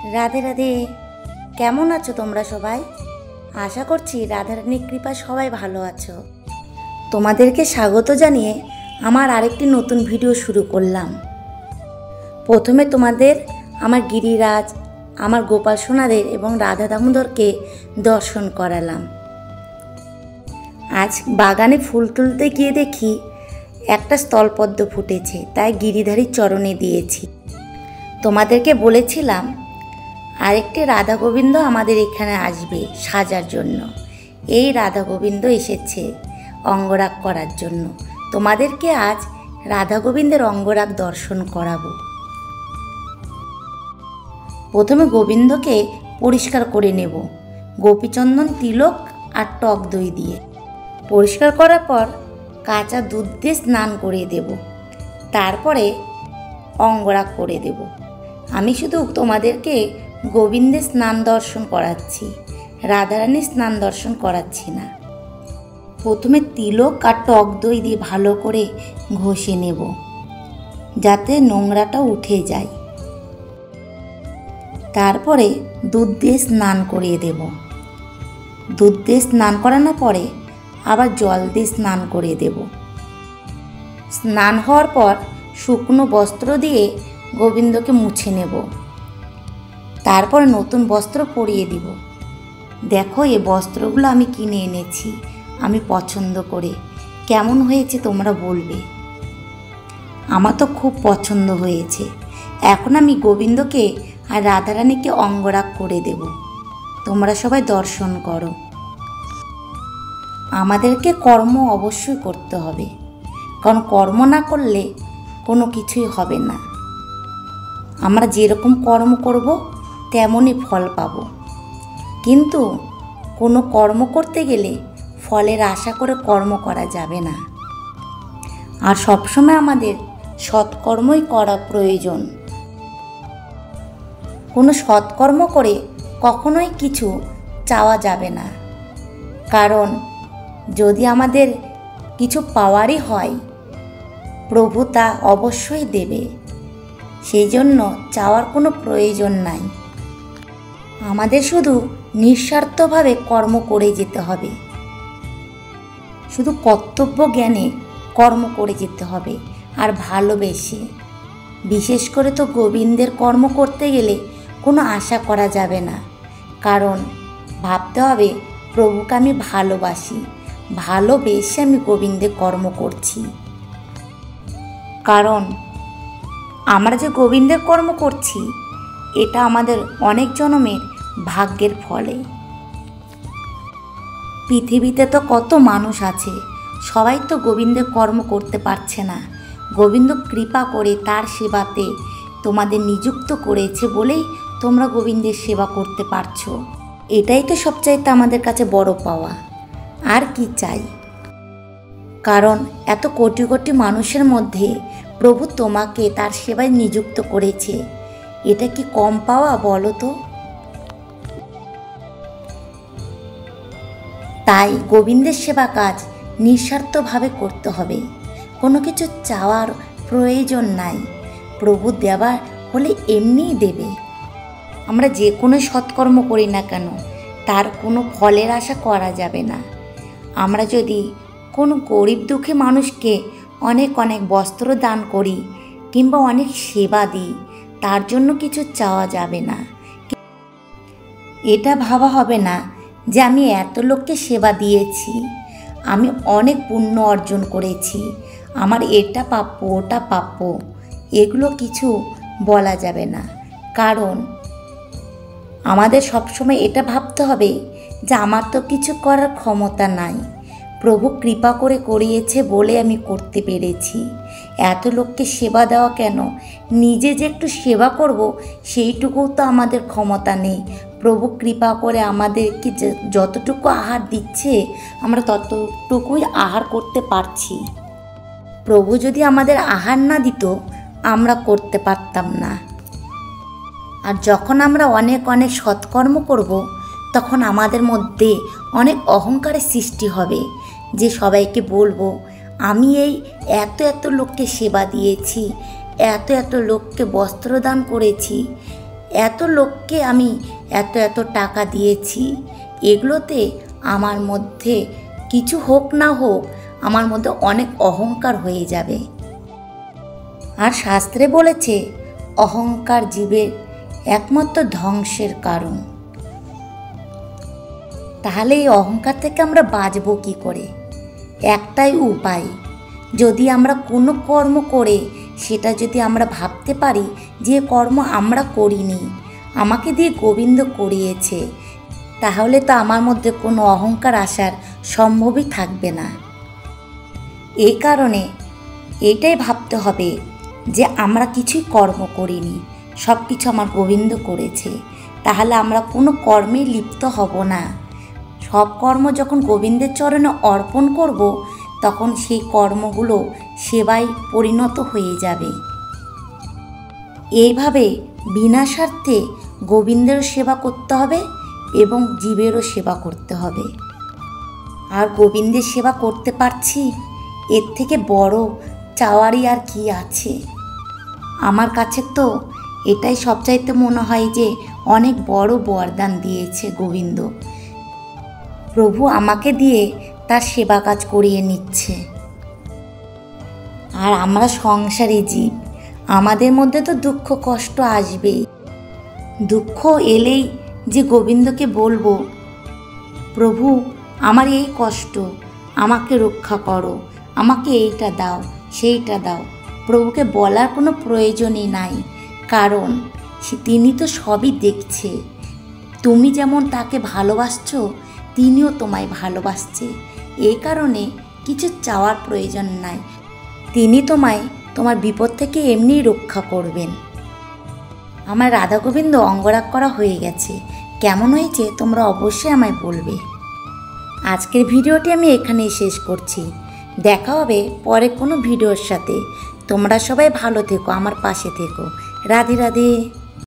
রাধে রাধে। কেমন আছো তোমরা সবাই? আশা করছি রাধারানীর কৃপা সবাই ভালো আছো। তোমাদেরকে স্বাগত জানিয়ে আমার আরেকটি নতুন ভিডিও শুরু করলাম। প্রথমে তোমাদের আমার গিরিরাজ, আমার গোপাল সোনাদের এবং রাধা দামোদরকে দর্শন করালাম। আজ বাগানে ফুল তুলতে গিয়ে দেখি একটা স্থলপদ্ম ফুটেছে, তাই গিরিধারীর চরণে দিয়েছি। তোমাদেরকে বলেছিলাম আরেকটি রাধা গোবিন্দ আমাদের এখানে আসবে সাজার জন্য। এই রাধা গোবিন্দ এসেছে অঙ্গরাগ করার জন্য। তোমাদেরকে আজ রাধা গোবিন্দের অঙ্গরাগ দর্শন করাবো। প্রথমে গোবিন্দকে পরিষ্কার করে নেব গোপীচন্দন, তিলক আর টক দই দিয়ে। পরিষ্কার করার পর কাঁচা দুধ দিয়ে স্নান করিয়ে দেব, তারপরে অঙ্গরাগ করে দেব। আমি শুধু তোমাদেরকে গোবিন্দের স্নান দর্শন করাচ্ছি, রাধারানীর স্নান দর্শন করাচ্ছি না। প্রথমে তিলক আর টক দই দিয়ে ভালো করে ঘষে নেব, যাতে নোংরাটা উঠে যায়। তারপরে দুধ দিয়ে স্নান করিয়ে দেব। দুধ দিয়ে স্নান করানোর পরে আবার জল দিয়ে স্নান করিয়ে দেব। স্নান হওয়ার পর শুকনো বস্ত্র দিয়ে গোবিন্দকে মুছে নেব। তারপর নতুন বস্ত্র পরিয়ে দিব। দেখো, এই বস্ত্রগুলো আমি কিনে এনেছি আমি পছন্দ করে। কেমন হয়েছে তোমরা বলবে। আমার তো খুব পছন্দ হয়েছে। এখন আমি গোবিন্দকে আর রাধারানীকে অঙ্গরাগ করে দেব। তোমরা সবাই দর্শন করো। আমাদেরকে কর্ম অবশ্যই করতে হবে, কারণ কর্ম না করলে কোনো কিছুই হবে না। আমরা যেরকম কর্ম করব তেমনই ফল পাব, কিন্তু কোনো কর্ম করতে গেলে ফলের আশা করে কর্ম করা যাবে না। আর সবসময় আমাদের সৎকর্মই করা প্রয়োজন। কোনো সৎকর্ম করে কখনোই কিছু চাওয়া যাবে না, কারণ যদি আমাদের কিছু পাওয়ারই হয় প্রভু তা অবশ্যই দেবে। সেই জন্য চাওয়ার কোনো প্রয়োজন নাই। আমাদের শুধু নিঃস্বার্থভাবে কর্ম করে যেতে হবে, শুধু কর্তব্য জ্ঞানে কর্ম করে যেতে হবে, আর ভালোবেসে। বিশেষ করে তো গোবিন্দের কর্ম করতে গেলে কোনো আশা করা যাবে না, কারণ ভাবতে হবে প্রভুকে আমি ভালোবাসি, ভালোবেসে আমি গোবিন্দের কর্ম করছি। কারণ আমরা যে গোবিন্দের কর্ম করছি এটা আমাদের অনেক জন্মের ভাগ্যের ফলে। পৃথিবীতে তো কত মানুষ আছে, সবাই তো গোবিন্দের কর্ম করতে পারছে না। গোবিন্দ কৃপা করে তার সেবাতে তোমাদের নিযুক্ত করেছে বলেই তোমরা গোবিন্দের সেবা করতে পারছো। এটাই তো সবচাইতে আমাদের কাছে বড় পাওয়া। আর কি চাই? কারণ এত কোটি কোটি মানুষের মধ্যে প্রভু তোমাকে তার সেবায় নিযুক্ত করেছে। এটা কি কম পাওয়া বলো তো? তাই গোবিন্দের সেবা কাজ নিঃস্বার্থভাবে করতে হবে। কোনো কিছু চাওয়ার প্রয়োজন নাই। প্রভু দেওয়ার হলে এমনিই দেবে। আমরা যে কোনো সৎকর্ম করি না কেন তার কোনো ফলের আশা করা যাবে না। আমরা যদি কোনো গরিব দুঃখী মানুষকে অনেক অনেক বস্ত্র দান করি কিংবা অনেক সেবা দিই, তার জন্য কিছু চাওয়া যাবে না। এটা ভাবা হবে না যে আমি এত লোককে সেবা দিয়েছি, আমি অনেক পুণ্য অর্জন করেছি, আমার এটা প্রাপ্য ওটা প্রাপ্য, এগুলো কিছু বলা যাবে না। কারণ আমাদের সবসময় এটা ভাবতে হবে যে আমার তো কিছু করার ক্ষমতা নাই, প্রভু কৃপা করে করিয়েছে বলে আমি করতে পেরেছি। এত লোককে সেবা দেওয়া কেন, নিজে যে একটু সেবা করব সেইটুকুও তো আমাদের ক্ষমতা নেই। প্রভু কৃপা করে আমাদেরকে যতটুকু আহার দিচ্ছে আমরা ততটুকুই আহার করতে পারছি। প্রভু যদি আমাদের আহার না দিত আমরা করতে পারতাম না। আর যখন আমরা অনেক অনেক সৎকর্ম করব তখন আমাদের মধ্যে অনেক অহংকারের সৃষ্টি হবে, যে সবাইকে বলবো আমি এই এত এত লোককে সেবা দিয়েছি, এত এত লোককে বস্ত্র দান করেছি, এত লোককে আমি এত এত টাকা দিয়েছি, এগুলোতে আমার মধ্যে কিছু হোক না হোক আমার মধ্যে অনেক অহংকার হয়ে যাবে। আর শাস্ত্রে বলেছে অহংকার জীবের একমাত্র ধ্বংসের কারণ। তাহলে এই অহংকার থেকে আমরা বাঁচব কী করে? একটাই উপায়, যদি আমরা কোনো কর্ম করে সেটা যদি আমরা ভাবতে পারি যে কর্ম আমরা করিনি, আমাকে দিয়ে গোবিন্দ করিয়েছে, তাহলে তো আমার মধ্যে কোনো অহংকার আসার সম্ভবই থাকবে না। এই কারণে এটাই ভাবতে হবে যে আমরা কিছুই কর্ম করিনি, সব কিছু আমার গোবিন্দ করেছে। তাহলে আমরা কোনো কর্মে লিপ্ত হব না। সব কর্ম যখন গোবিন্দের চরণে অর্পণ করব, তখন সেই কর্মগুলো সেবায় পরিণত হয়ে যাবে। এইভাবে বিনা স্বার্থে গোবিন্দেরও সেবা করতে হবে এবং জীবেরও সেবা করতে হবে। আর গোবিন্দের সেবা করতে পারছি, এর থেকে বড় চাওয়ারই আর কি আছে? আমার কাছে তো এটাই সবচাইতে মনে হয় যে অনেক বড় বরদান দিয়েছে গোবিন্দ। প্রভু আমাকে দিয়ে তার সেবা কাজ করিয়ে নিচ্ছে। আর আমরা সংসারী জীব, আমাদের মধ্যে তো দুঃখ কষ্ট আসবেই। দুঃখ এলেই যে গোবিন্দকে বলবো, প্রভু আমার এই কষ্ট, আমাকে রক্ষা করো, আমাকে এইটা দাও সেইটা দাও, প্রভুকে বলার কোনো প্রয়োজনই নাই। কারণ তিনি তো সবই দেখছে। তুমি যেমন তাকে ভালোবাসছো, তিনিও তোমায় ভালোবাসছে। এই কারণে কিছু চাওয়ার প্রয়োজন নাই। তিনি তোমায় তোমার বিপদ থেকে এমনিই রক্ষা করবেন। আমার রাধা গোবিন্দ অঙ্গরাগ করা হয়ে গেছে। কেমন হয়েছে তোমরা অবশ্যই আমায় বলবে। আজকের ভিডিওটি আমি এখানেই শেষ করছি। দেখা হবে পরে কোনো ভিডিওর সাথে। তোমরা সবাই ভালো থেকো, আমার পাশে থেকো। রাধে রাধে।